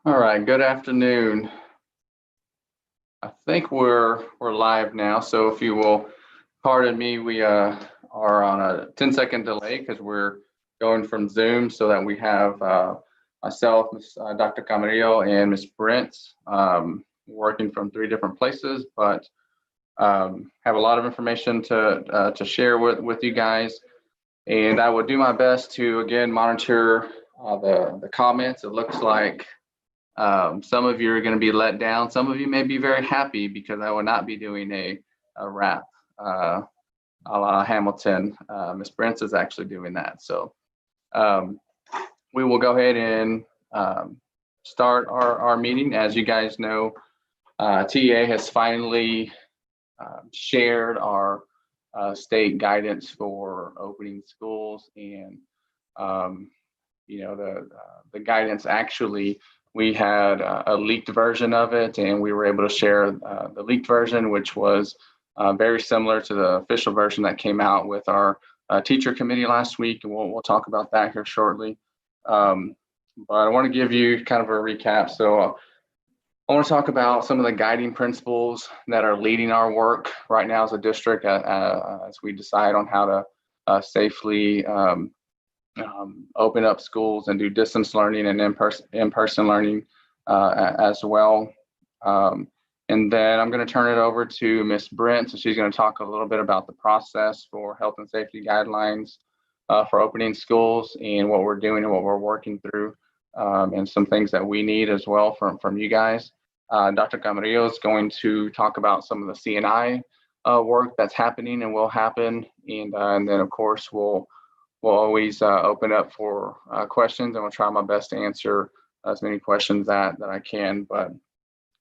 All right, good afternoon. I think we're live now, so if you will pardon me, we are on a 10-second delay because we're going from Zoom so that we have myself, Dr. Camarillo, and Ms. Brent working from three different places, but have a lot of information to share with you guys. And I will do my best to again monitor the comments. It looks like some of you are going to be let down. Some of you may be very happy because I will not be doing a rap a la Hamilton. Miss Brent is actually doing that. So um, we will go ahead and start our meeting. As you guys know, TA has finally shared our state guidance for opening schools, and the guidance actually, we had a leaked version of it, and we were able to share the leaked version, which was very similar to the official version that came out with our teacher committee last week, and we'll talk about that here shortly. But I want to give you kind of a recap. So I want to talk about some of the guiding principles that are leading our work right now as a district as we decide on how to safely open up schools and do distance learning and in-person learning as well. And then I'm going to turn it over to Ms. Brent, so she's going to talk a little bit about the process for health and safety guidelines for opening schools and what we're doing and what we're working through, and some things that we need as well from you guys. Dr. Camarillo is going to talk about some of the CNI work that's happening and will happen, and then of course we'll always open up for questions, and we'll try my best to answer as many questions that I can. But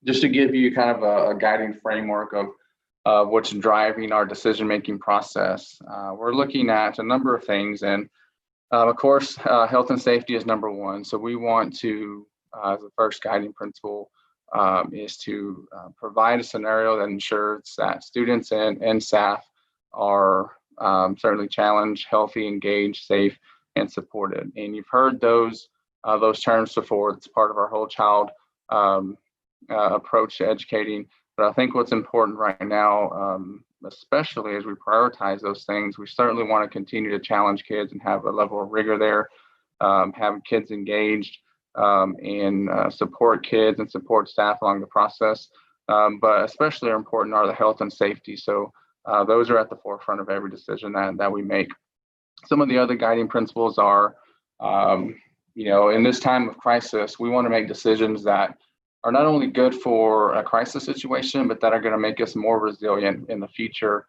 just to give you kind of a guiding framework of what's driving our decision-making process, we're looking at a number of things. And of course, health and safety is number one. So we want to, the first guiding principle is to provide a scenario that ensures that students and staff are certainly challenged, healthy, engaged, safe, and supported. And you've heard those terms before. It's part of our whole child approach to educating. But I think what's important right now, especially as we prioritize those things, we certainly want to continue to challenge kids and have a level of rigor there, have kids engaged, and support kids and support staff along the process. But especially important are the health and safety. So those are at the forefront of every decision that we make. Some of the other guiding principles are, in this time of crisis, we want to make decisions that are not only good for a crisis situation, but that are going to make us more resilient in the future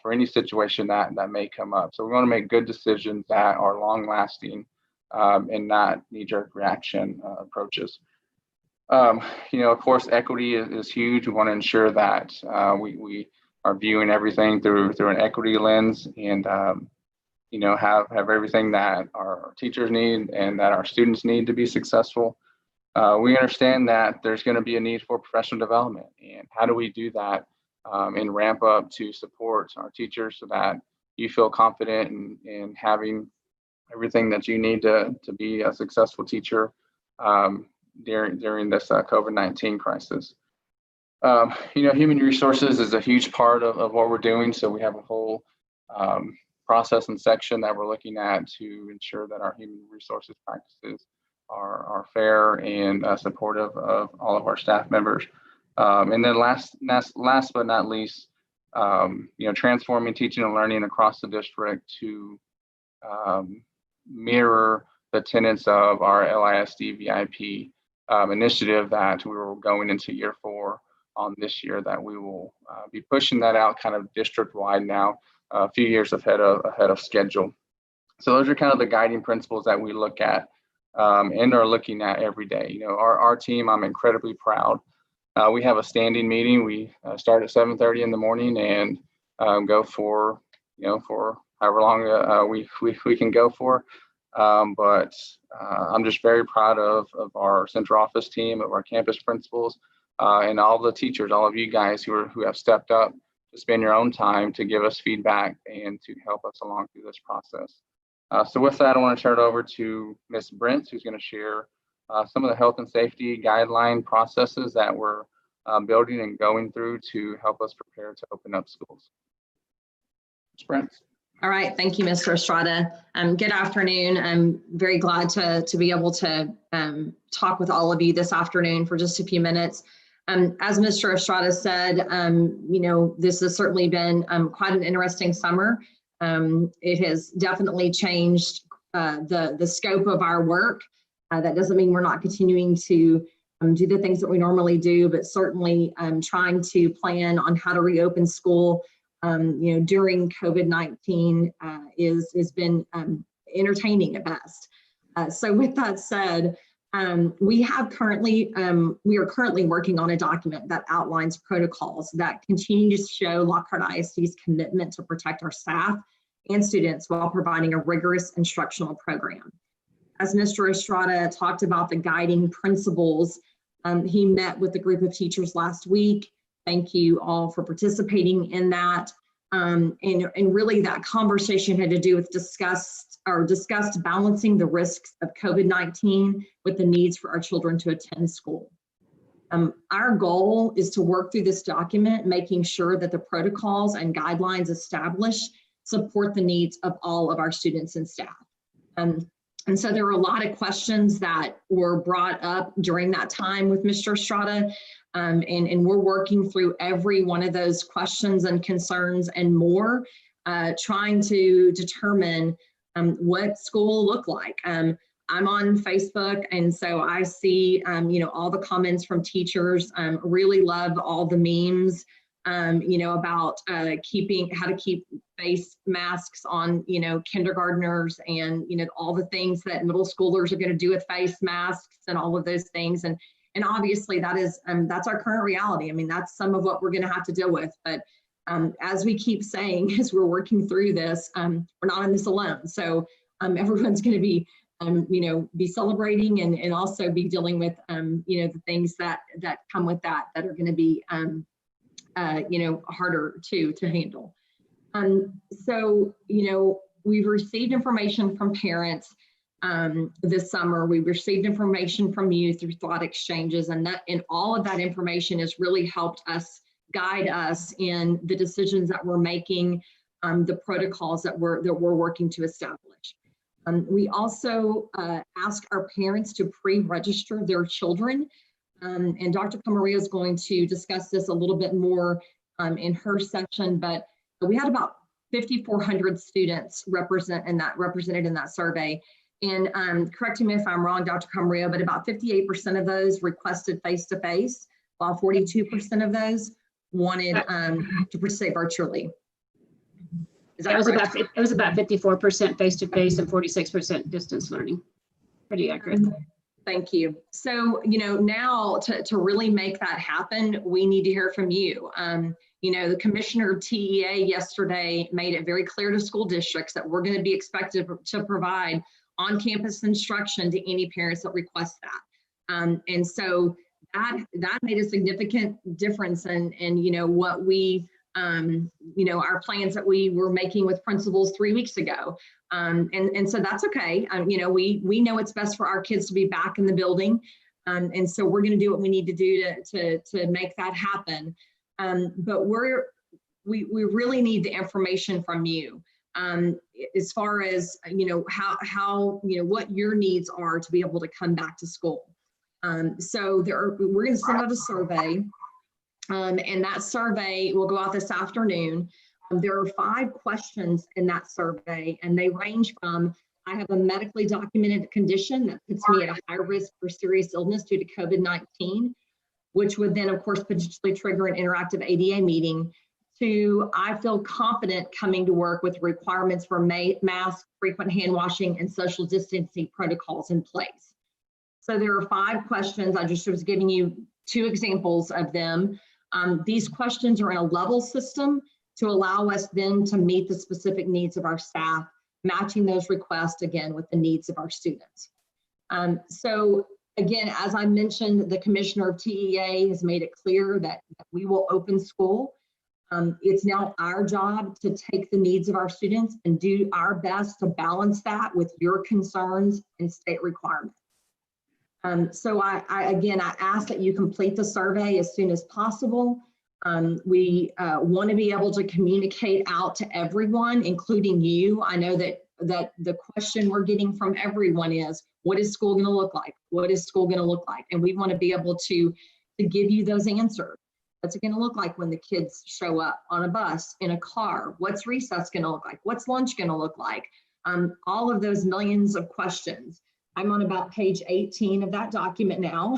for any situation that may come up. So we want to make good decisions that are long lasting and not knee-jerk reaction approaches. Of course, equity is huge. We want to ensure that we are viewing everything through an equity lens, and have everything that our teachers need and that our students need to be successful. We understand that there's going to be a need for professional development, and how do we do that and ramp up to support our teachers so that you feel confident in having everything that you need to be a successful teacher during this COVID-19 crisis. Human resources is a huge part of what we're doing. So we have a whole process and section that we're looking at to ensure that our human resources practices are fair and supportive of all of our staff members. And then last but not least, transforming teaching and learning across the district to mirror the tenets of our LISD VIP initiative that we were going into year 4 on this year, that we will be pushing that out kind of district wide now, a few years ahead of schedule. So those are kind of the guiding principles that we look at and are looking at every day. Our team, I'm incredibly proud. We have a standing meeting. We start at 7:30 in the morning and go for however long we can go for. But I'm just very proud of our central office team, of our campus principals, and all the teachers, all of you guys who have stepped up to spend your own time to give us feedback and to help us along through this process. So with that, I want to turn it over to Ms. Brent, who's going to share some of the health and safety guideline processes that we're building and going through to help us prepare to open up schools. Sprint. All right, thank you, Mr. Estrada. Good afternoon. I'm very glad to be able to talk with all of you this afternoon for just a few minutes. As Mr. Estrada said, this has certainly been quite an interesting summer. It has definitely changed the scope of our work. That doesn't mean we're not continuing to do the things that we normally do, but certainly trying to plan on how to reopen school during COVID-19 has been entertaining at best. So with that said, we are currently working on a document that outlines protocols that continue to show Lockhart ISD's commitment to protect our staff and students while providing a rigorous instructional program. As Mr. Estrada talked about the guiding principles, he met with a group of teachers last week. Thank you all for participating in that. And really that conversation had to do with discussed balancing the risks of COVID-19 with the needs for our children to attend school. Our goal is to work through this document, making sure that the protocols and guidelines established support the needs of all of our students and staff. And so there were a lot of questions that were brought up during that time with Mr. Estrada, and we're working through every one of those questions and concerns and more, trying to determine what school will look like. I'm on Facebook, and so I see, all the comments from teachers. Really love all the memes, about how to keep face masks on, kindergartners, and all the things that middle schoolers are going to do with face masks and all of those things. And obviously that's our current reality. I mean, that's some of what we're going to have to deal with. But as we keep saying, as we're working through this, we're not in this alone. So everyone's going to be, be celebrating and also be dealing with, the things that come with that are going to be, harder to handle. So, we've received information from parents this summer. We received information from you through thought exchanges, and all of that information has really helped us guide us in the decisions that we're making, the protocols that we're working to establish. We also ask our parents to pre-register their children, and Dr. Camarillo is going to discuss this a little bit more in her section, but we had about 5,400 students represented in that survey. And correct me if I'm wrong, Dr. Camarillo, but about 58% of those requested face-to-face, while 42% of those wanted to participate virtually. Is that correct? It was about 54% face-to-face and 46% distance learning. Pretty accurate. Thank you. So, now to really make that happen, we need to hear from you. The commissioner of TEA yesterday made it very clear to school districts that we're going to be expected to provide on-campus instruction to any parents that request that. And so that made a significant difference in what we, our plans that we were making with principals 3 weeks ago. And so that's okay. We know it's best for our kids to be back in the building. And so we're going to do what we need to do to make that happen. But we really need the information from you as far as, how what your needs are to be able to come back to school. So we're going to send out a survey, and that survey will go out this afternoon. There are 5 questions in that survey, and they range from, I have a medically documented condition that puts me at a high risk for serious illness due to COVID-19, which would then, of course, potentially trigger an interactive ADA meeting, to I feel confident coming to work with requirements for masks, frequent hand washing, and social distancing protocols in place. So there are 5 questions. I just was giving you 2 examples of them. These questions are in a level system to allow us then to meet the specific needs of our staff, matching those requests again with the needs of our students. So again, as I mentioned, the commissioner of TEA has made it clear that we will open school. It's now our job to take the needs of our students and do our best to balance that with your concerns and state requirements. So again, I ask that you complete the survey as soon as possible. We want to be able to communicate out to everyone, including you. I know that the question we're getting from everyone is, what is school going to look like? What is school going to look like? And we want to be able to give you those answers. What's it going to look like when the kids show up on a bus, in a car? What's recess going to look like? What's lunch going to look like? All of those millions of questions. I'm on about page 18 of that document now,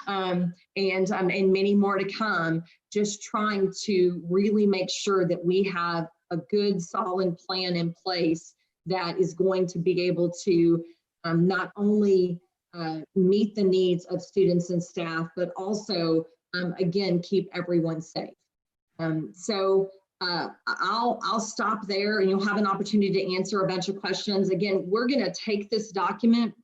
and many more to come, just trying to really make sure that we have a good, solid plan in place that is going to be able to not only meet the needs of students and staff, but also, again, keep everyone safe. I'll stop there, and you'll have an opportunity to answer a bunch of questions. Again, we're going to take this document.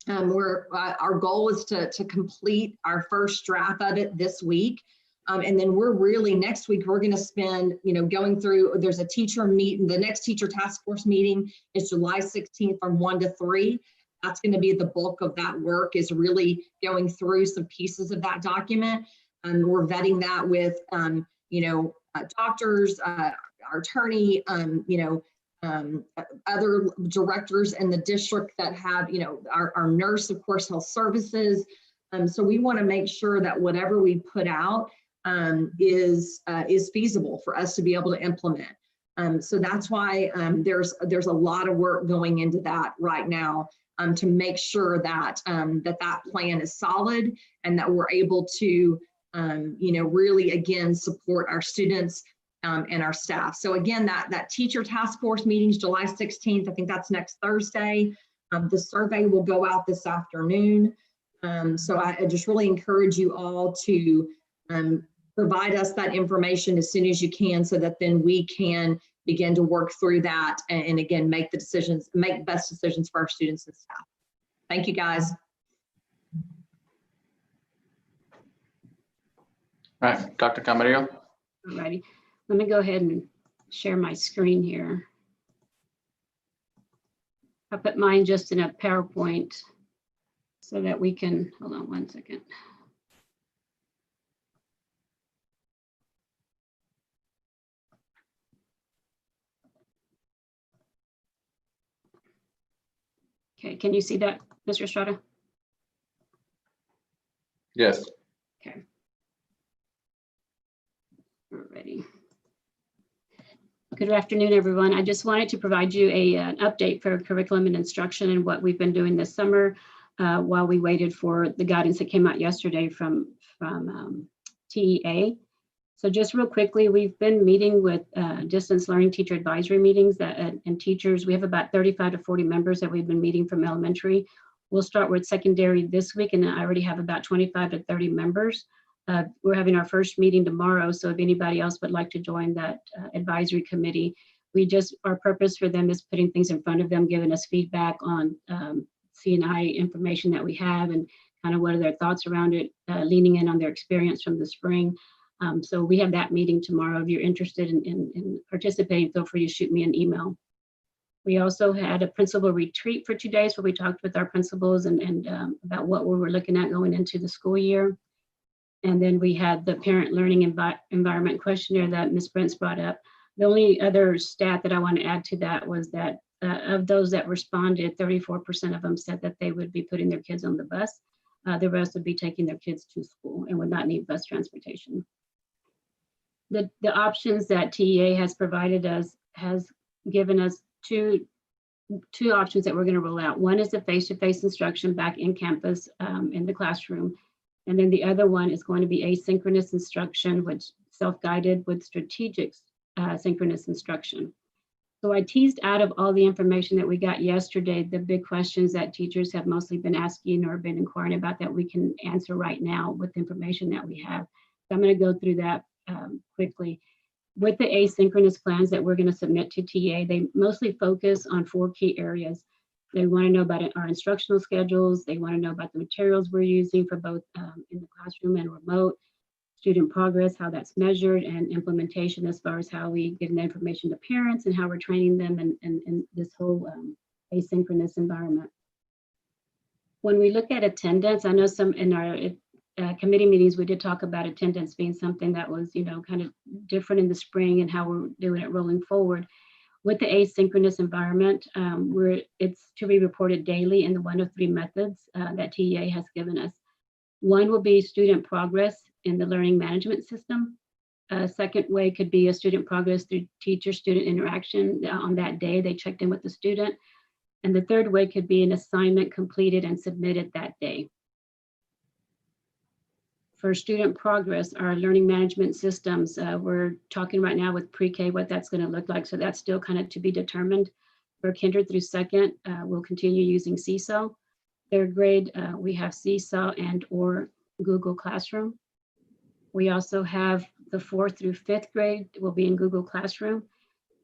Our goal is to complete our first draft of it this week. And then we're really, next week, we're going to spend, going through, there's a teacher meeting. The next teacher task force meeting is July 16th from 1 to 3. That's going to be the bulk of that work, is really going through some pieces of that document. We're vetting that with, doctors, our attorney, other directors in the district that have, our nurse, of course, health services. So we want to make sure that whatever we put out is feasible for us to be able to implement. So that's why there's a lot of work going into that right now, to make sure that that plan is solid, and that we're able to really, again, support our students and our staff. So again, that teacher task force meeting is July 16th. I think that's next Thursday. The survey will go out this afternoon. So I just really encourage you all to provide us that information as soon as you can, so that then we can begin to work through that, and again, make best decisions for our students and staff. Thank you, guys. All right, Dr. Camarillo. All righty. Let me go ahead and share my screen here. I put mine just in a PowerPoint so that we can, hold on one second. Okay, can you see that, Mr. Estrada? Yes. Okay. Alrighty. Good afternoon, everyone. I just wanted to provide you an update for curriculum and instruction and what we've been doing this summer while we waited for the guidance that came out yesterday from TEA. So just real quickly, we've been meeting with distance learning teacher advisory meetings and teachers. We have about 35 to 40 members that we've been meeting from elementary. We'll start with secondary this week, and I already have about 25 to 30 members. We're having our first meeting tomorrow, so if anybody else would like to join that advisory committee, our purpose for them is putting things in front of them, giving us feedback on C&I information that we have, and kind of what are their thoughts around it, leaning in on their experience from the spring. So we have that meeting tomorrow. If you're interested in participating, feel free to shoot me an email. We also had a principal retreat for 2 days where we talked with our principals and about what we were looking at going into the school year. And then we had the parent learning environment questionnaire that Ms. Brents brought up. The only other stat that I want to add to that was that of those that responded, 34% of them said that they would be putting their kids on the bus. The rest would be taking their kids to school and would not need bus transportation. The options that TEA has provided us has given us two options that we're going to roll out. One is the face-to-face instruction back in campus in the classroom. And then the other one is going to be asynchronous instruction, which self-guided with strategic synchronous instruction. So I teased out of all the information that we got yesterday, the big questions that teachers have mostly been asking or been inquiring about that we can answer right now with the information that we have. So I'm going to go through that quickly. With the asynchronous plans that we're going to submit to TA, they mostly focus on 4 key areas. They want to know about our instructional schedules. They want to know about the materials we're using for both in the classroom and remote, student progress, how that's measured, and implementation as far as how we give the information to parents and how we're training them in this whole asynchronous environment. When we look at attendance, I know some in our committee meetings, we did talk about attendance being something that was, kind of different in the spring and how we're doing it rolling forward. With the asynchronous environment, it's to be reported daily in the 1 of 3 methods that TEA has given us. One will be student progress in the learning management system. A second way could be a student progress through teacher-student interaction. On that day, they checked in with the student. And the third way could be an assignment completed and submitted that day. For student progress, our learning management systems, we're talking right now with pre-K what that's going to look like. So that's still kind of to be determined. For kinder through second, we'll continue using Seesaw. Third grade, we have Seesaw and or Google Classroom. We also have the 4th through 5th grade will be in Google Classroom.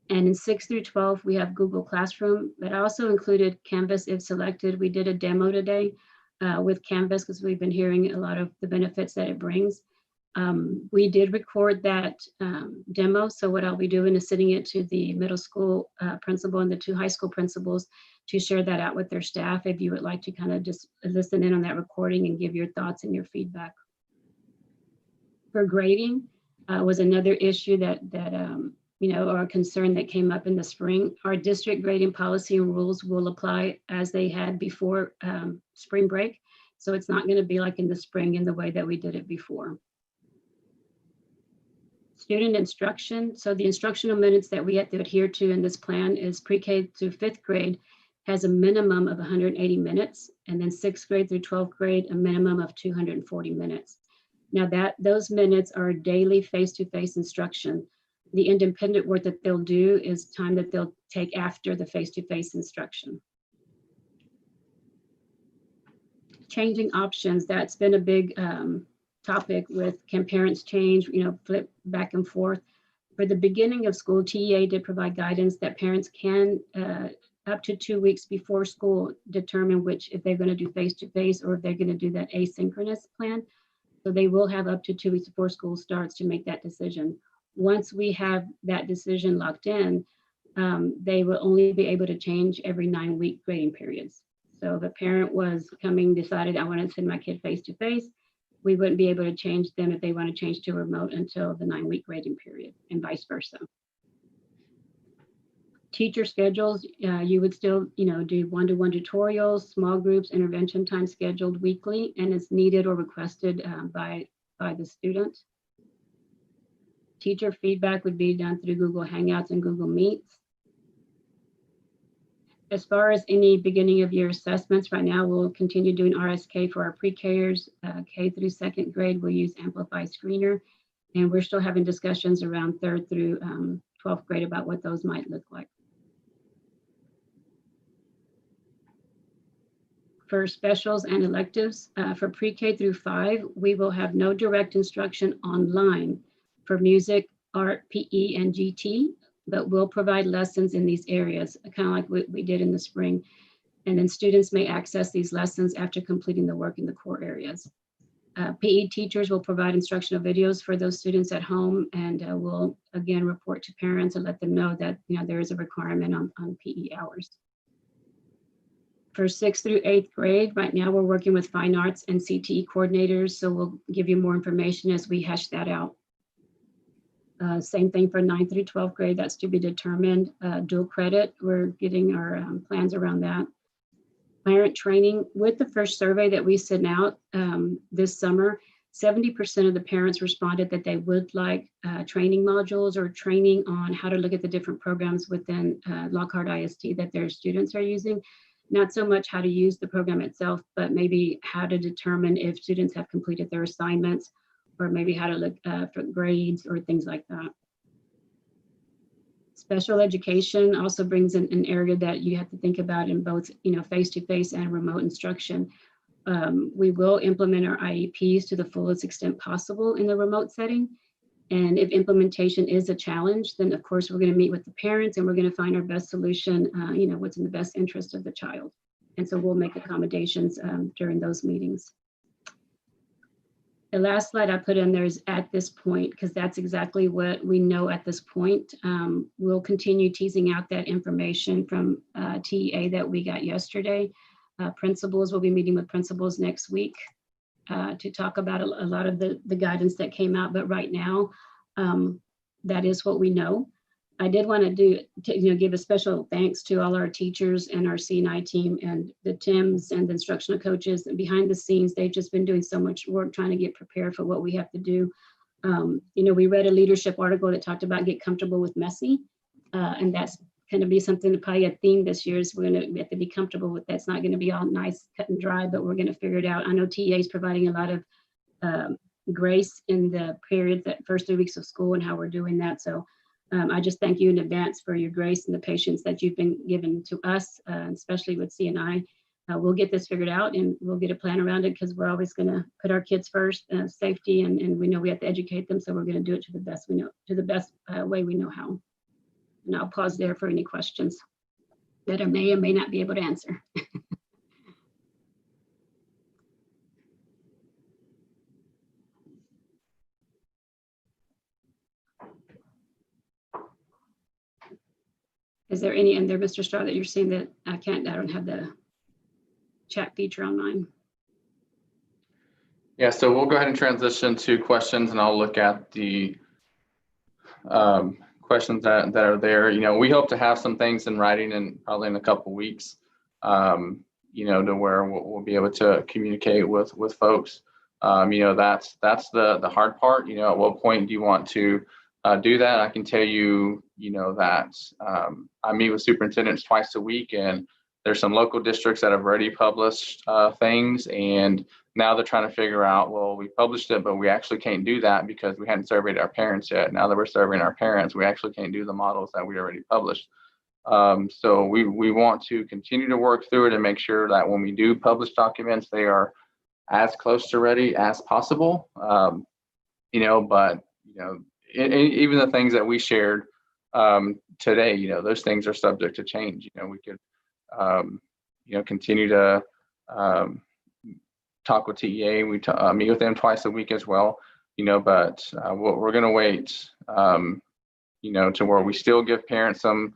And in 6 through 12, we have Google Classroom, but I also included Canvas if selected. We did a demo today with Canvas because we've been hearing a lot of the benefits that it brings. We did record that demo. So what I'll be doing is sending it to the middle school principal and the 2 high school principals to share that out with their staff if you would like to kind of just listen in on that recording and give your thoughts and your feedback. For grading was another issue that or a concern that came up in the spring. Our district grading policy and rules will apply as they had before spring break. So it's not going to be like in the spring in the way that we did it before. Student instruction. So the instructional minutes that we have to adhere to in this plan is pre-K to 5th grade has a minimum of 180 minutes, and then 6th grade through 12th grade, a minimum of 240 minutes. Now those minutes are daily face-to-face instruction. The independent work that they'll do is time that they'll take after the face-to-face instruction. Changing options, that's been a big topic with can parents change, flip back and forth. For the beginning of school, TEA did provide guidance that parents can, up to 2 weeks before school, determine if they're going to do face-to-face or if they're going to do that asynchronous plan. So they will have up to 2 weeks before school starts to make that decision. Once we have that decision locked in, they will only be able to change every 9-week grading periods. So if a parent was decided I want to send my kid face-to-face, we wouldn't be able to change them if they want to change to remote until the 9-week grading period and vice versa. Teacher schedules, you would still, do one-to-one tutorials, small groups, intervention time scheduled weekly, and it's needed or requested by the student. Teacher feedback would be done through Google Hangouts and Google Meets. As far as any beginning of year assessments, right now we'll continue doing RSK for our pre-Kers. K through 2nd grade, we'll use Amplify Screener. And we're still having discussions around 3rd through 12th grade about what those might look like. For specials and electives, for pre-K through 5, we will have no direct instruction online for music, art, PE, and GT, but we'll provide lessons in these areas, kind of like what we did in the spring. And then students may access these lessons after completing the work in the core areas. PE teachers will provide instructional videos for those students at home, and we'll again report to parents and let them know that there is a requirement on PE hours. For 6th through 8th grade, right now we're working with fine arts and CTE coordinators, so we'll give you more information as we hash that out. Same thing for 9th through 12th grade, that's to be determined. Dual credit, we're getting our plans around that. Parent training, with the first survey that we sent out this summer, 70% of the parents responded that they would like training modules or training on how to look at the different programs within Lockhart ISD that their students are using. Not so much how to use the program itself, but maybe how to determine if students have completed their assignments, or maybe how to look for grades or things like that. Special education also brings in an area that you have to think about in both, face-to-face and remote instruction. We will implement our IEPs to the fullest extent possible in the remote setting. And if implementation is a challenge, then of course we're going to meet with the parents and we're going to find our best solution, what's in the best interest of the child. And so we'll make accommodations during those meetings. The last slide I put in there is at this point, because that's exactly what we know at this point. We'll continue teasing out that information from TEA that we got yesterday. Principals, we'll be meeting with principals next week to talk about a lot of the guidance that came out. But right now, that is what we know. I did want to give a special thanks to all our teachers and our C&I team and the TIMs and the instructional coaches. And behind the scenes, they've just been doing so much work trying to get prepared for what we have to do. We read a leadership article that talked about get comfortable with messy. And that's going to be something, probably a theme this year, is we're going to have to be comfortable with that's not going to be all nice, cut and dry, but we're going to figure it out. I know TA is providing a lot of grace in the periods, that first 3 weeks of school, and how we're doing that. So I just thank you in advance for your grace and the patience that you've been given to us, especially with C&I. We'll get this figured out and we'll get a plan around it, because we're always going to put our kids first, safety, and we know we have to educate them. So we're going to do it to the best we know, to the best way we know how. And I'll pause there for any questions that I may or may not be able to answer. Is there any in there, Mr. Starr, that you're seeing that I don't have the chat feature on mine? Yeah, so we'll go ahead and transition to questions, and I'll look at the questions that are there. We hope to have some things in writing in probably in a couple weeks, to where we'll be able to communicate with folks. That's the hard part. At what point do you want to do that? I can tell you, that I meet with superintendents twice a week, and there's some local districts that have already published things, and now they're trying to figure out, well, we published it, but we actually can't do that because we hadn't surveyed our parents yet. Now that we're surveying our parents, we actually can't do the models that we already published. So we want to continue to work through it and make sure that when we do publish documents, they are as close to ready as possible. But even the things that we shared today, those things are subject to change. We could continue to talk with TEA. We meet with them twice a week as well, but we're going to wait, to where we still give parents some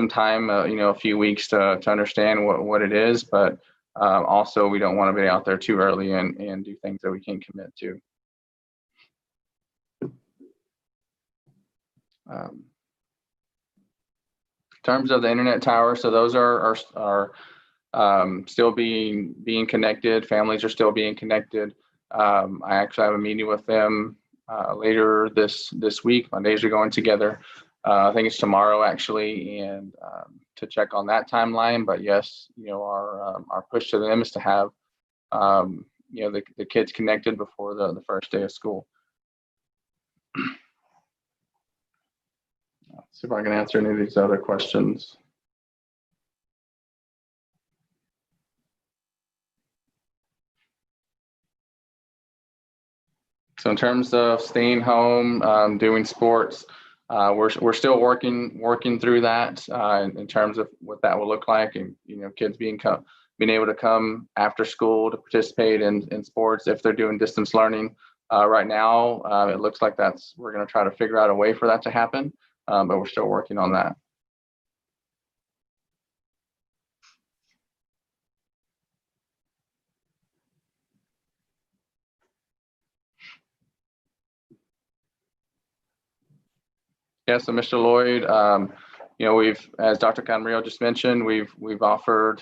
time, a few weeks to understand what it is, but also we don't want to be out there too early and do things that we can't commit to. In terms of the internet tower, so those are still being connected. Families are still being connected. I actually have a meeting with them later this week. My days are going together. I think it's tomorrow actually, and to check on that timeline. But yes, our push to them is to have the kids connected before the first day of school. Let's see if I can answer any of these other questions. So in terms of staying home, doing sports, we're still working through that in terms of what that will look like, and kids being able to come after school to participate in sports if they're doing distance learning. Right now, it looks like we're going to try to figure out a way for that to happen, but we're still working on that. Yeah, so Mr. Lloyd, we've, as Dr. Camarillo just mentioned, we've offered,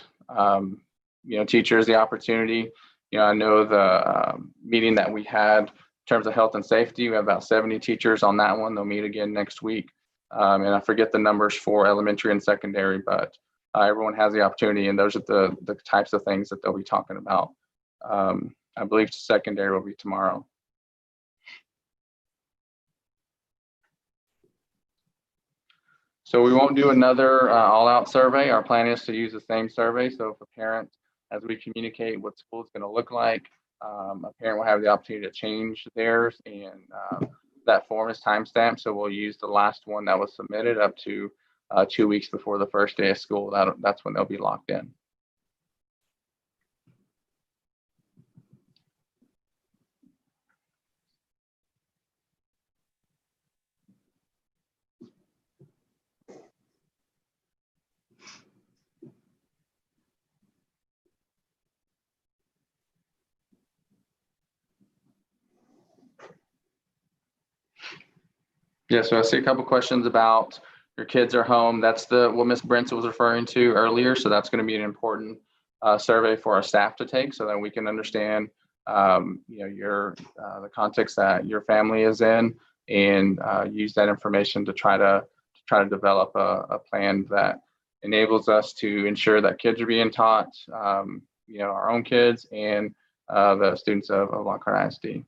teachers the opportunity. I know the meeting that we had in terms of health and safety, we have about 70 teachers on that one. They'll meet again next week. And I forget the numbers for elementary and secondary, but everyone has the opportunity, and those are the types of things that they'll be talking about. I believe secondary will be tomorrow. So we won't do another all-out survey. Our plan is to use the same survey. So if a parent, as we communicate what school is going to look like, a parent will have the opportunity to change theirs, and that form is timestamped. So we'll use the last one that was submitted up to 2 weeks before the first day of school. That's when they'll be locked in. Yeah, so I see a couple questions about your kids are home. That's what Ms. Brent was referring to earlier. So that's going to be an important survey for our staff to take so that we can understand the context that your family is in, and use that information to try to develop a plan that enables us to ensure that kids are being taught, our own kids and the students of Lockhart ISD.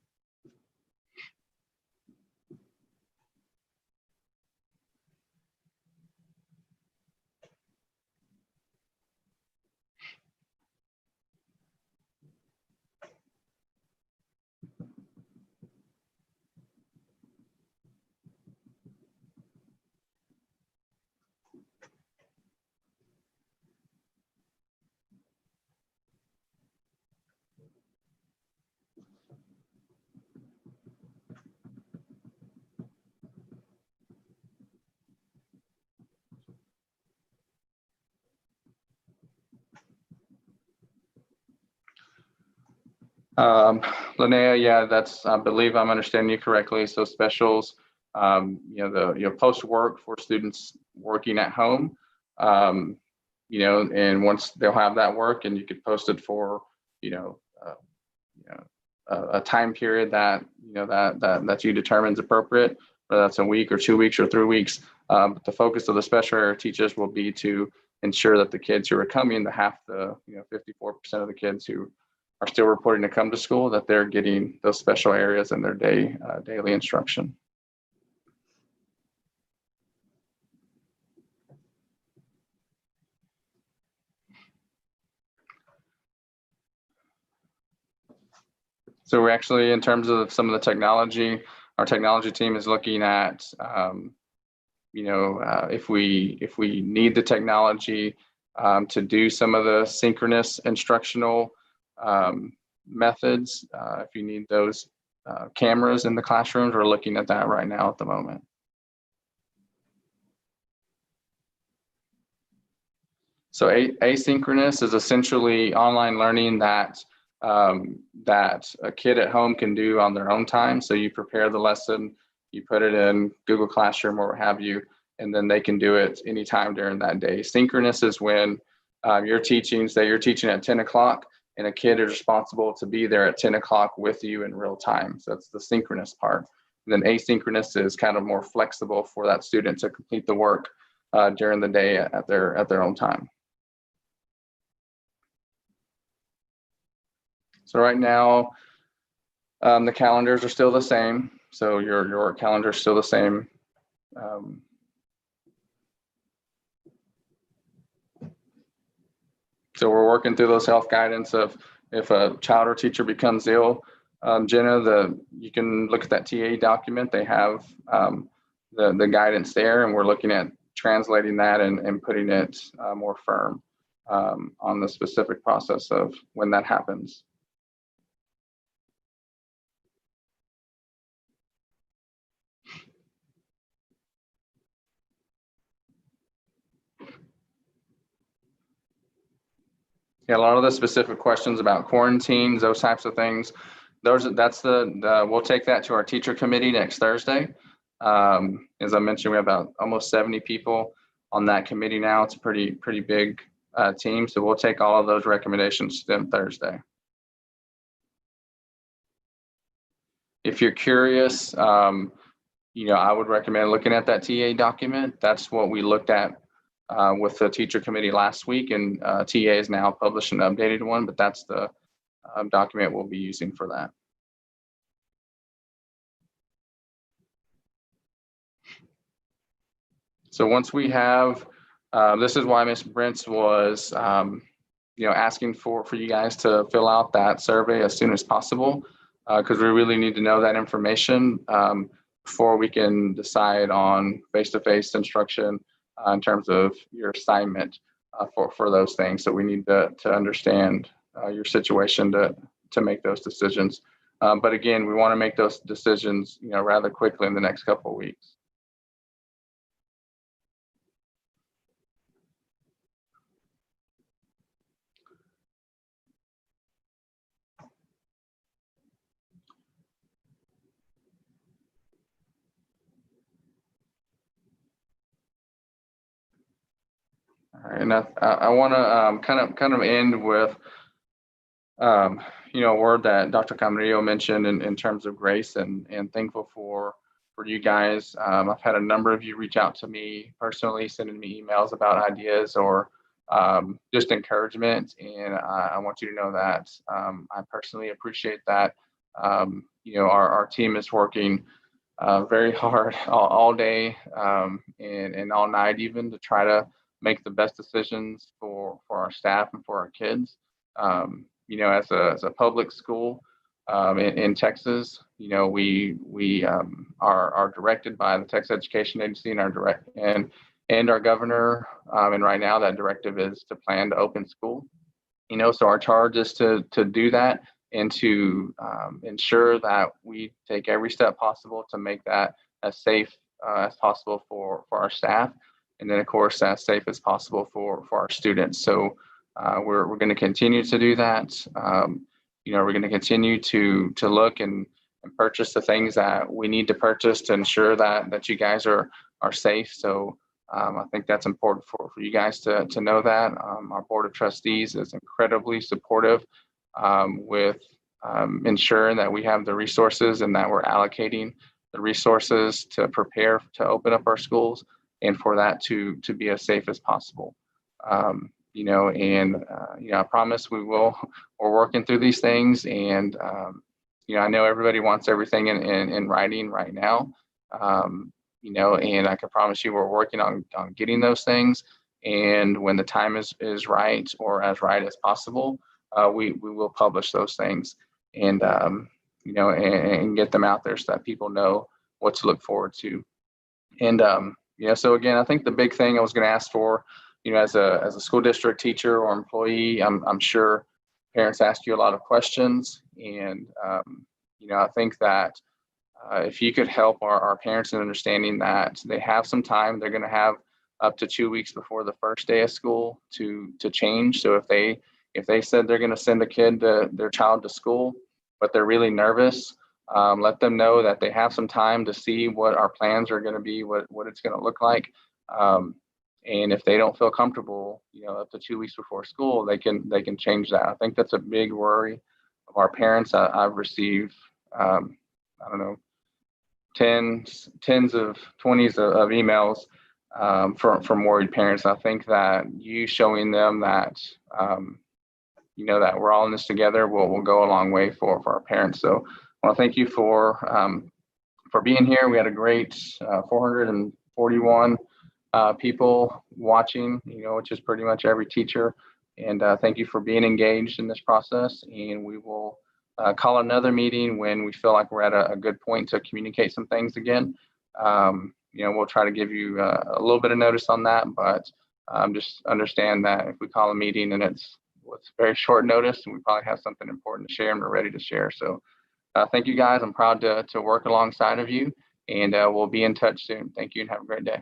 Linnea, yeah, I believe I'm understanding you correctly. So specials, post work for students working at home, and once they'll have that work, and you could post it for, a time period that you determine is appropriate, whether that's a week or 2 weeks or 3 weeks. But the focus of the special area teachers will be to ensure that the kids who are coming, 54% of the kids who are still reporting to come to school, that they're getting those special areas in their daily instruction. So we're actually, in terms of some of the technology, our technology team is looking at, if we need the technology to do some of the synchronous instructional methods, if you need those cameras in the classrooms, we're looking at that right now at the moment. So asynchronous is essentially online learning that a kid at home can do on their own time. So you prepare the lesson, you put it in Google Classroom or what have you, and then they can do it anytime during that day. Synchronous is when you're teaching, say you're teaching at 10 o'clock, and a kid is responsible to be there at 10 o'clock with you in real time. So that's the synchronous part. And then asynchronous is kind of more flexible for that student to complete the work during the day at their own time. So right now, the calendars are still the same. So your calendar is still the same. So we're working through those health guidance of if a child or teacher becomes ill. Jenna, you can look at that TA document. They have the guidance there, and we're looking at translating that and putting it more firm on the specific process of when that happens. Yeah, a lot of the specific questions about quarantines, those types of things, we'll take that to our teacher committee next Thursday. As I mentioned, we have about almost 70 people on that committee now. It's a pretty big team. So we'll take all of those recommendations to them Thursday. If you're curious, I would recommend looking at that TA document. That's what we looked at with the teacher committee last week, and TA is now published an updated one, but that's the document we'll be using for that. So once we have, this is why Ms. Brents was, asking for you guys to fill out that survey as soon as possible, because we really need to know that information before we can decide on face-to-face instruction in terms of your assignment for those things. So we need to understand your situation to make those decisions. But again, we want to make those decisions, rather quickly in the next couple of weeks. All right, and I want to kind of end with a word that Dr. Camarillo mentioned in terms of grace, and thankful for you guys. I've had a number of you reach out to me personally, sending me emails about ideas or just encouragement, and I want you to know that I personally appreciate that. Our team is working very hard all day and all night even to try to make the best decisions for our staff and for our kids. As a public school in Texas, we are directed by the Texas Education Agency and our governor. And right now that directive is to plan to open school. So our charge is to do that and to ensure that we take every step possible to make that as safe as possible for our staff, and then of course as safe as possible for our students. So we're going to continue to do that. We're going to continue to look and purchase the things that we need to purchase to ensure that you guys are safe. So I think that's important for you guys to know that. Our board of trustees is incredibly supportive with ensuring that we have the resources and that we're allocating the resources to prepare to open up our schools and for that to be as safe as possible. I promise we're working through these things, and I know everybody wants everything in writing right now. And I can promise you we're working on getting those things. And when the time is right, or as right as possible, we will publish those things and get them out there so that people know what to look forward to. And so again, I think the big thing I was going to ask for, as a school district teacher or employee, I'm sure parents ask you a lot of questions, and I think that if you could help our parents in understanding that they have some time, they're going to have up to 2 weeks before the first day of school to change. So if they said they're going to send their child to school, but they're really nervous, let them know that they have some time to see what our plans are going to be, what it's going to look like. And if they don't feel comfortable, up to 2 weeks before school, they can change that. I think that's a big worry of our parents. I've received, I don't know, tens of 20s of emails from worried parents. I think that you showing them that that we're all in this together will go a long way for our parents. So I want to thank you for being here. We had a great 441 people watching, which is pretty much every teacher. And thank you for being engaged in this process. And we will call another meeting when we feel like we're at a good point to communicate some things again. We'll try to give you a little bit of notice on that, but just understand that if we call a meeting and it's very short notice, and we probably have something important to share and we're ready to share. So thank you guys. I'm proud to work alongside of you, and we'll be in touch soon. Thank you and have a great day.